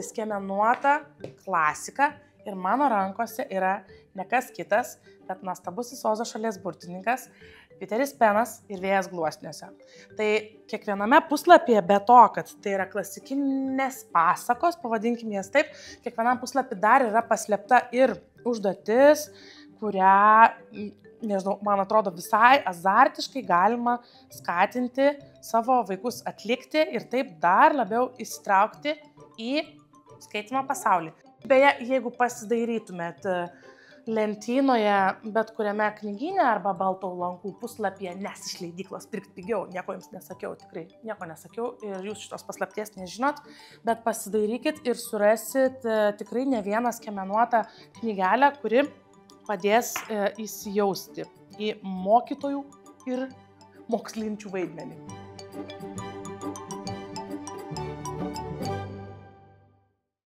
tai skiemenuota klasika ir mano rankose yra ne kas kitas, bet nuostabusis Ozo šalies burtininkas Piteris Penas ir Vėjas gluosniuose. Tai kiekviename puslapyje, be to, kad tai yra klasikinės pasakos, pavadinkime jas taip, kiekvienam puslapį dar yra paslėpta ir užduotis, kurią, nežinau, man atrodo, visai azartiškai galima skatinti savo vaikus atlikti ir taip dar labiau įsitraukti į skaitymo pasaulį. Beje, jeigu pasidairytumėt lentynoje, bet kuriame knygyne arba Baltų lankų puslapyje, nes iš leidyklos pirkti pigiau, nieko jums nesakiau, tikrai nieko nesakiau ir jūs šitos paslapties nežinot, bet pasidairykit ir surasit tikrai ne vieną skiemenuotą knygelę, kuri padės įsijausti į mokytojų ir mokslinčių vaidmenį.